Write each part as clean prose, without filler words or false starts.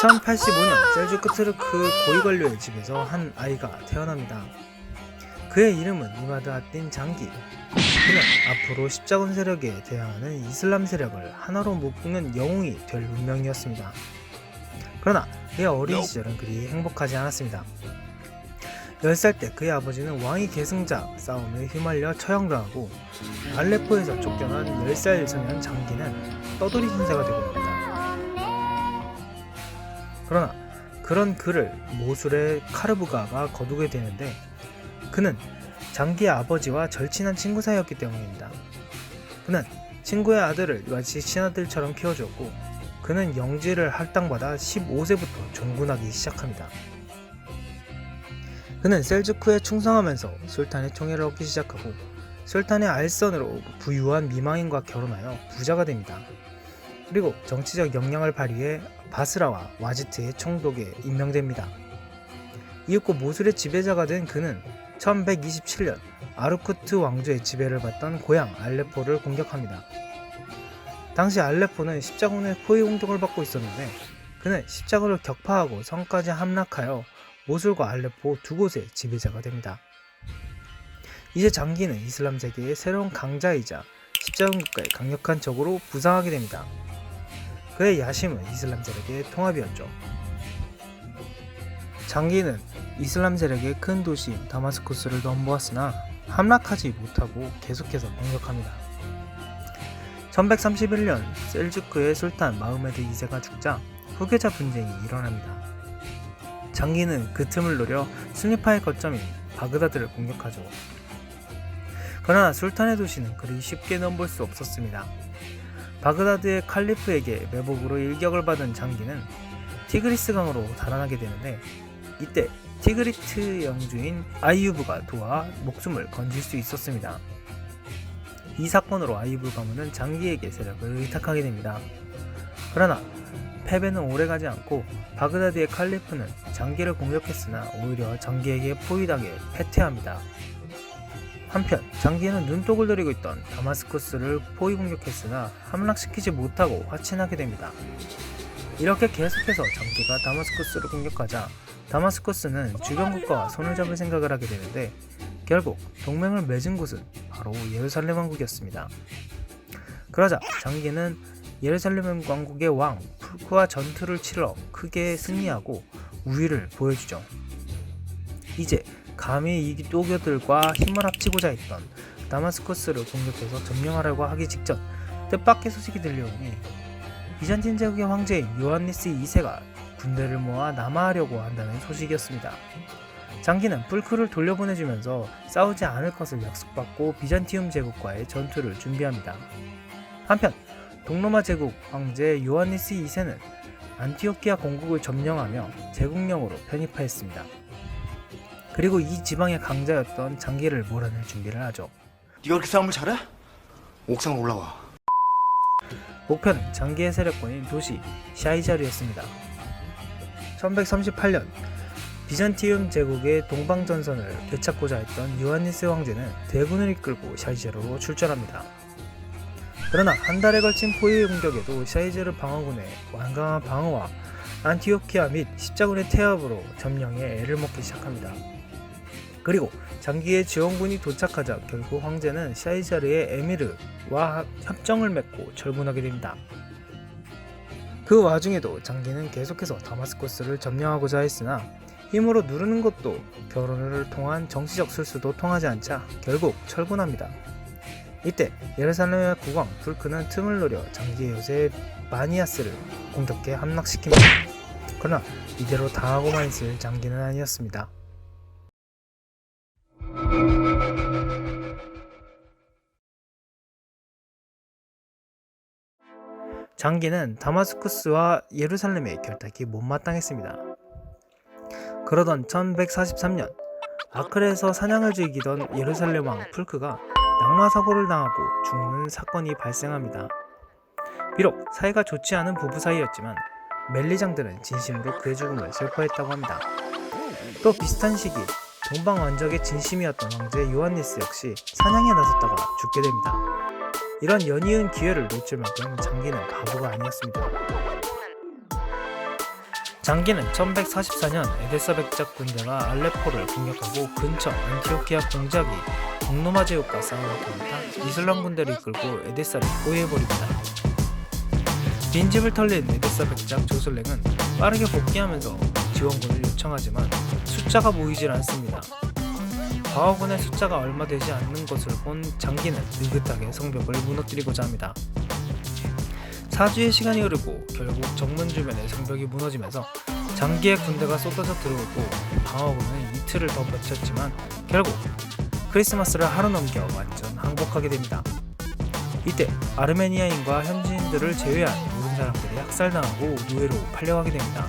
1085년 셀주크 트르크 고위관료의 집에서 한 아이가 태어납니다. 그의 이름은 이마드 앗딘 장기. 그는 앞으로 십자군 세력에 대항하는 이슬람 세력을 하나로 묶는 영웅이 될 운명이었습니다. 그러나 그의 어린 시절은 그리 행복하지 않았습니다. 10살 때 그의 아버지는 왕위 계승자 싸움에 휘말려 처형당하고 알레포에서 쫓겨난 10살 소년 장기는 떠돌이 신세가 되고 맙니다. 그러나 그런 그를 모술의 카르부가가 거두게 되는데 그는 장기의 아버지와 절친한 친구 사이였기 때문입니다. 그는 친구의 아들을 마치 친아들처럼 키워주었고 그는 영지를 할당받아 15세부터 종군하기 시작합니다. 그는 셀주크에 충성하면서 술탄의 총애를 얻기 시작하고 술탄의 알선으로 부유한 미망인과 결혼하여 부자가 됩니다. 그리고 정치적 역량을 발휘해 바스라와 와지트의 총독에 임명됩니다. 이윽고 모술의 지배자가 된 그는 1127년 아르쿠트 왕조의 지배를 받던 고향 알레포를 공격합니다. 당시 알레포는 십자군의 포위 공격을 받고 있었는데 그는 십자군을 격파하고 성까지 함락하여 모술과 알레포 두 곳의 지배자가 됩니다. 이제 장기는 이슬람 세계의 새로운 강자이자 십자군 국가의 강력한 적으로 부상하게 됩니다. 그의 야심은 이슬람 세력의 통합이었죠. 장기는 이슬람 세력의 큰 도시인 다마스쿠스를 넘보았으나 함락하지 못하고 계속해서 공격합니다. 1131년 셀주크의 술탄 마흐메드 2세가 죽자 후계자 분쟁이 일어납니다. 장기는 그 틈을 노려 순위파의 거점인 바그다드를 공격하죠. 그러나 술탄의 도시는 그리 쉽게 넘볼 수 없었습니다. 바그다드의 칼리프에게 매복으로 일격을 받은 장기는 티그리스 강으로 달아나게 되는데 이때 티그리트 영주인 아이유브가 도와 목숨을 건질 수 있었습니다. 이 사건으로 아이유브 가문은 장기에게 세력을 의탁하게 됩니다. 그러나 패배는 오래가지 않고 바그다드의 칼리프는 장기를 공격했으나 오히려 장기에게 포위당해 패퇴합니다. 한편 장기는 눈독을 들이고 있던 다마스쿠스를 포위 공격했으나 함락시키지 못하고 화친하게 됩니다. 이렇게 계속해서 장기가 다마스쿠스를 공격하자 다마스쿠스는 주변 국가와 손을 잡을 생각을 하게 되는데 결국 동맹을 맺은 곳은 바로 예루살렘 왕국이었습니다. 그러자 장기는 예루살렘 왕국의 왕 풀크와 전투를 치러 크게 승리하고 우위를 보여주죠. 이제 감히 이 또교들과 힘을 합치고자 했던 다마스쿠스를 공격해서 점령하려고 하기 직전 뜻밖의 소식이 들려오니 비잔틴 제국의 황제인 요한니스 2세가 군대를 모아 남하하려고 한다는 소식이었습니다. 장기는 풀크를 돌려보내주면서 싸우지 않을 것을 약속받고 비잔티움 제국과의 전투를 준비합니다. 한편 동로마 제국 황제 요한니스 2세는 안티오키아 공국을 점령하며 제국령으로 편입하였습니다. 그리고 이 지방의 강자였던 장기를 몰아낼 준비를 하죠. 네가 그렇게 싸움을 잘해? 옥상 올라와. 목표는 장기의 세력권인 도시 샤이자르였습니다. 1138년 비잔티움 제국의 동방전선을 되찾고자 했던 요한니스 황제는 대군을 이끌고 샤이자르로 출전합니다. 그러나 한 달에 걸친 포위 공격에도 샤이자르 방어군의 완강한 방어와 안티오키아 및 십자군의 태압으로 점령에 애를 먹기 시작합니다. 그리고 장기의 지원군이 도착하자 결국 황제는 샤이자르의 에미르와 협정을 맺고 철군하게 됩니다. 그 와중에도 장기는 계속해서 다마스쿠스를 점령하고자 했으나 힘으로 누르는 것도 결혼을 통한 정치적 술수도 통하지 않자 결국 철군합니다. 이때 예루살렘의 국왕 풀크는 틈을 노려 장기의 요새 마니아스를 공격해 함락시킵니다. 그러나 이대로 당하고만 있을 장기는 아니었습니다. 장기는 다마스쿠스와 예루살렘의 결탁이 못마땅했습니다. 그러던 1143년 아클에서 사냥을 즐기던 예루살렘 왕 풀크가 낙마사고를 당하고 죽는 사건이 발생합니다. 비록 사이가 좋지 않은 부부 사이였지만 멜리장들은 진심으로 그의 죽음을 슬퍼했다고 합니다. 또 비슷한 시기 동방 왕족의 진심이었던 황제 요한니스 역시 사냥에 나섰다가 죽게 됩니다. 이런 연이은 기회를 놓칠 만큼 장기는 바보가 아니었습니다. 장기는 1144년 에데사 백작 군대가 알레포를 공격하고 근처 안티오키아 공작이 동로마 제국과 싸우다 보니까 이슬람 군대를 이끌고 에데사를 포위해버립니다. 빈집을 털린 에데사 백작 조슬랭은 빠르게 복귀하면서 지원군을 요청하지만 숫자가 모이질 않습니다. 과거군의 숫자가 얼마 되지 않는 것을 본 장기는 느긋하게 성벽을 무너뜨리고자 합니다. 4주의 시간이 흐르고 결국 정문 주변의 성벽이 무너지면서 장기의 군대가 쏟아져 들어오고 방어군은 이틀을 더 버텼지만 결국 크리스마스를 하루 넘겨 완전 항복하게 됩니다. 이때 아르메니아인과 현지인들을 제외한 모든 사람들이 학살당하고 노예로 팔려가게 됩니다.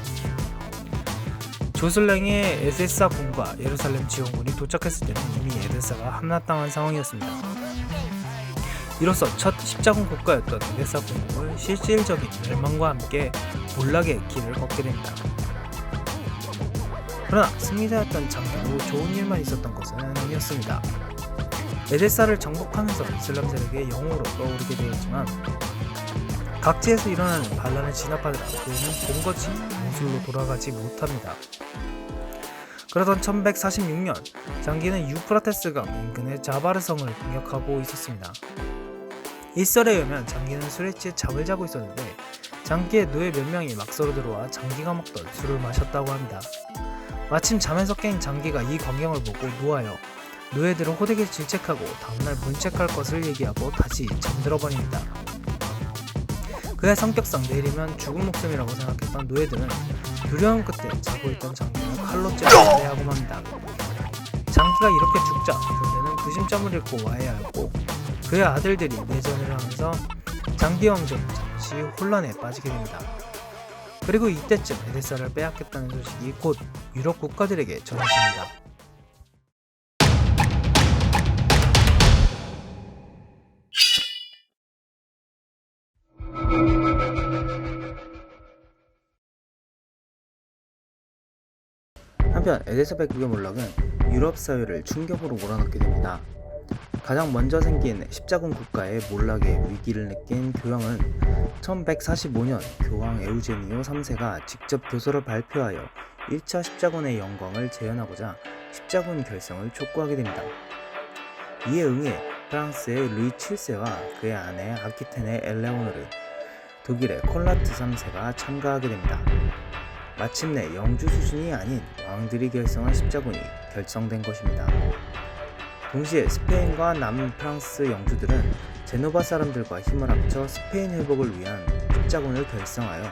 조슬랭의 에데사 군과 예루살렘 지원군이 도착했을 때는 이미 에데사가 함락당한 상황이었습니다. 이로써 첫 십자군 국가였던 에데사 군국은 실질적인 멸망과 함께 몰락의 길을 걷게 됩니다. 그러나 승리자였던 장기도 좋은 일만 있었던 것은 아니었습니다. 에데사를 정복하면서 이슬람 세력의 영웅으로 떠오르게 되었지만 각지에서 일어나는 반란을 진압하느라 그는 본거지 모술로 돌아가지 못합니다. 그러던 1146년 장기는 유프라테스강 인근의 자바르성을 공격하고 있었습니다. 일설에 의하면 장기는 술에 취해 잠을 자고 있었는데 장기의 노예 몇 명이 막서로 들어와 장기가 먹던 술을 마셨다고 합니다. 마침 잠에서 깬 장기가 이 광경을 보고 노하여 노예들은 호되게 질책하고 다음날 문책할 것을 얘기하고 다시 잠들어버립니다. 그의 성격상 내일이면 죽은 목숨이라고 생각했던 노예들은 두려움 끝에 자고 있던 장기를 칼로 찔러 살해하고 맙니다. 장기가 이렇게 죽자 군대는 부심점을 잃고 와해하였고 그의 아들들이 내전을 하면서 장기 왕조는 잠시 혼란에 빠지게 됩니다. 그리고 이때쯤 에데사를 빼앗겼다는 소식이 곧 유럽 국가들에게 전해집니다. 한편 에데사 백국의 몰락은 유럽 사회를 충격으로 몰아넣게 됩니다. 가장 먼저 생긴 십자군 국가의 몰락의 위기를 느낀 교황은 1145년 교황 에우제니오 3세가 직접 교서를 발표하여 1차 십자군의 영광을 재현하고자 십자군 결성을 촉구하게 됩니다. 이에 응해 프랑스의 루이 7세와 그의 아내 아키텐의 엘레오노르, 독일의 콘라트 3세가 참가하게 됩니다. 마침내 영주 수준이 아닌 왕들이 결성한 십자군이 결성된 것입니다. 동시에 스페인과 남프랑스 영주들은 제노바 사람들과 힘을 합쳐 스페인 회복을 위한 십자군을 결성하여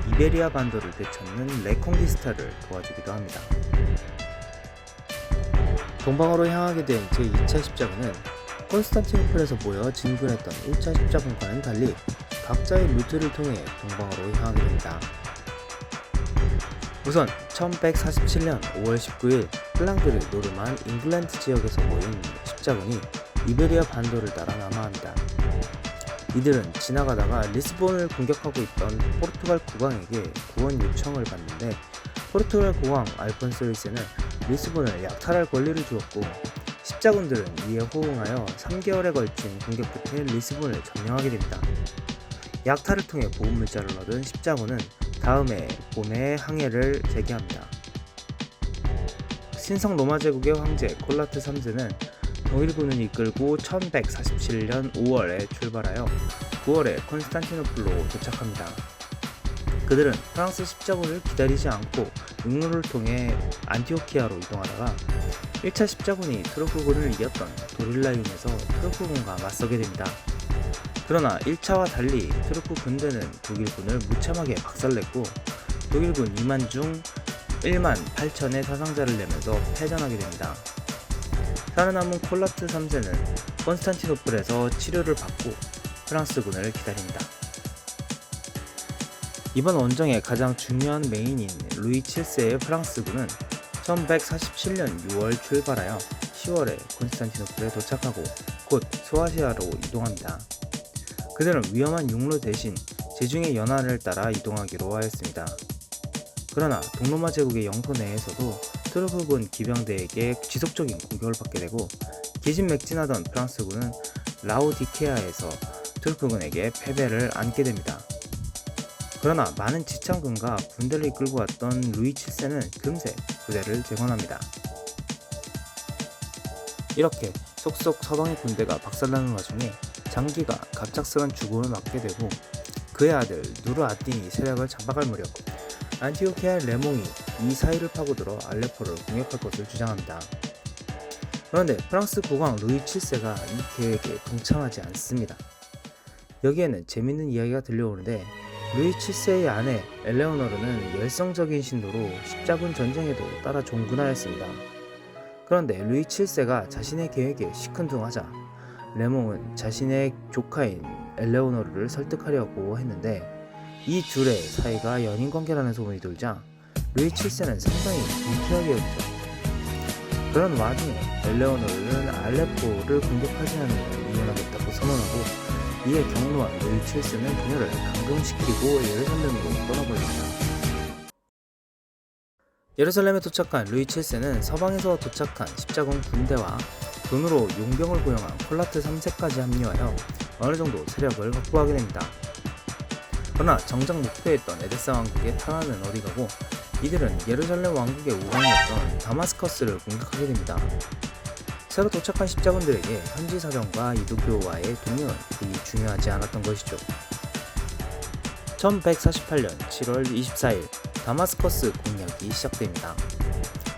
이베리아 반도를 되찾는 레콩기스타를 도와주기도 합니다. 동방으로 향하게 된 제2차 십자군은 콘스탄티노플에서 모여 진군했던 1차 십자군과는 달리 각자의 루트를 통해 동방으로 향하게 됩니다. 우선 1147년 5월 19일 플랑드르, 노르만, 잉글랜드 지역에서 모인 십자군이 이베리아 반도를 따라 남하합니다. 이들은 지나가다가 리스본을 공격하고 있던 포르투갈 국왕에게 구원 요청을 받는데 포르투갈 국왕 알폰소 1세는 리스본을 약탈할 권리를 주었고 십자군들은 이에 호응하여 3개월에 걸친 공격 끝에 리스본을 점령하게 됩니다. 약탈을 통해 보급물자를 얻은 십자군은 다음해 봄에 항해를 재개합니다. 신성 로마 제국의 황제 콜라트 3세는 동일군을 이끌고 1147년 5월에 출발하여 9월에 콘스탄티노플로 도착합니다. 그들은 프랑스 십자군을 기다리지 않고 육로를 통해 안티오키아로 이동하다가 1차 십자군이 트루크군을 이겼던 도릴라윤에서 트루크군과 맞서게 됩니다. 그러나 1차와 달리 트루크 군대는 독일군을 무참하게 박살냈고 독일군 2만 중 1만 8천의 사상자를 내면서 패전하게 됩니다. 살아남은 콜라트 3세는 콘스탄티노플에서 치료를 받고 프랑스군을 기다립니다. 이번 원정의 가장 중요한 메인인 루이 7세의 프랑스군은 1147년 6월 출발하여 10월에 콘스탄티노플에 도착하고 곧 소아시아로 이동합니다. 그들은 위험한 육로 대신 제중의 연안을 따라 이동하기로 하였습니다. 그러나 동로마 제국의 영토 내에서도 트루크군 기병대에게 지속적인 공격을 받게 되고 기진맥진하던 프랑스군은 라오디케아에서 트루크군에게 패배를 안게 됩니다. 그러나 많은 지창군과 군대를 이끌고 왔던 루이 7세는 금세 부대를 재건합니다. 이렇게 속속 서방의 군대가 박살나는 와중에 장기가 갑작스런 죽음을 맞게 되고 그의 아들 누르 아딘이 세력을 잡아갈 무렵 안티오키아 레몽이 이 사이를 파고들어 알레포를 공격할 것을 주장합니다. 그런데 프랑스 국왕 루이 7세가 이 계획에 동참하지 않습니다. 여기에는 재밌는 이야기가 들려오는데 루이 7세의 아내 엘레오노르는 열성적인 신도로 십자군 전쟁에도 따라 종군하였습니다. 그런데 루이 7세가 자신의 계획에 시큰둥하자 레몽은 자신의 조카인 엘레오노르를 설득하려고 했는데 이 둘의 사이가 연인관계라는 소문이 돌자 루이 7세는 상당히 불쾌하게 여기죠. 그런 와중에 엘레오노르는 알레포를 공격하지 않으면 이혼하겠다고 선언하고 이에 경로한 루이 7세는 그녀를 감금시키고 예루살렘으로 떠나버립니다. 예루살렘에 도착한 루이 7세는 서방에서 도착한 십자군 군대와 돈으로 용병을 고용한 콜라트 3세까지 합류하여 어느 정도 세력을 확보하게 됩니다. 그러나 정작 목표했던 에데사 왕국의 탈환은 어디가고 이들은 예루살렘 왕국의 우방이었던 다마스커스를 공격하게 됩니다. 새로 도착한 십자군들에게 현지 사정과 이두교와의 동맹은 그리 중요하지 않았던 것이죠. 1148년 7월 24일 다마스커스 공략이 시작됩니다.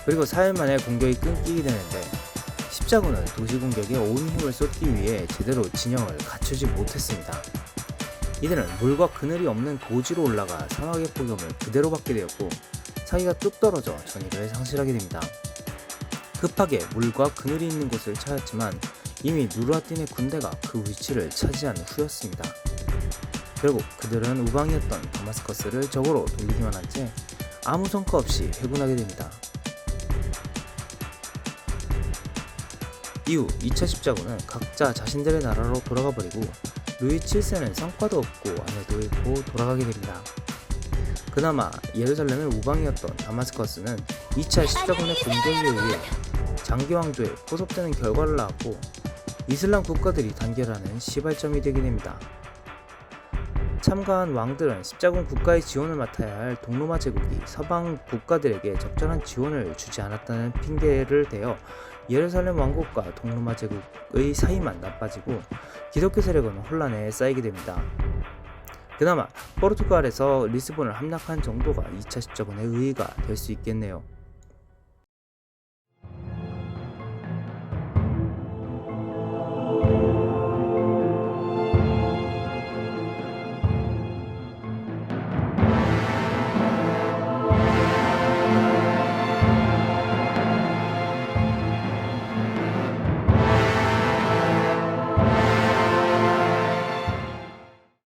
그리고 4일 만에 공격이 끊기게 되는데 십자군은 도시 공격에 온 힘을 쏟기 위해 제대로 진영을 갖추지 못했습니다. 이들은 물과 그늘이 없는 고지로 올라가 사막의 폭염을 그대로 받게 되었고 사기가 뚝 떨어져 전의를 상실하게 됩니다. 급하게 물과 그늘이 있는 곳을 찾았지만 이미 누르아딘의 군대가 그 위치를 차지한 후였습니다. 결국 그들은 우방이었던 다마스커스를 적으로 돌리기만 한 채 아무 성과 없이 회군하게 됩니다. 이후 2차 십자군은 각자 자신들의 나라로 돌아가 버리고 루이 7세는 성과도 없고 아내도 잃고 돌아가게 됩니다. 그나마 예루살렘의 우방이었던 다마스커스는 2차 십자군의 공격에 의해 장기왕조에 포섭되는 결과를 낳았고 이슬람 국가들이 단결하는 시발점이 되게 됩니다. 참가한 왕들은 십자군 국가의 지원을 맡아야 할 동로마 제국이 서방 국가들에게 적절한 지원을 주지 않았다는 핑계를 대어 예루살렘 왕국과 동로마 제국의 사이만 나빠지고 기독교 세력은 혼란에 쌓이게 됩니다. 그나마 포르투갈에서 리스본을 함락한 정도가 2차 십자군의 의의가 될 수 있겠네요.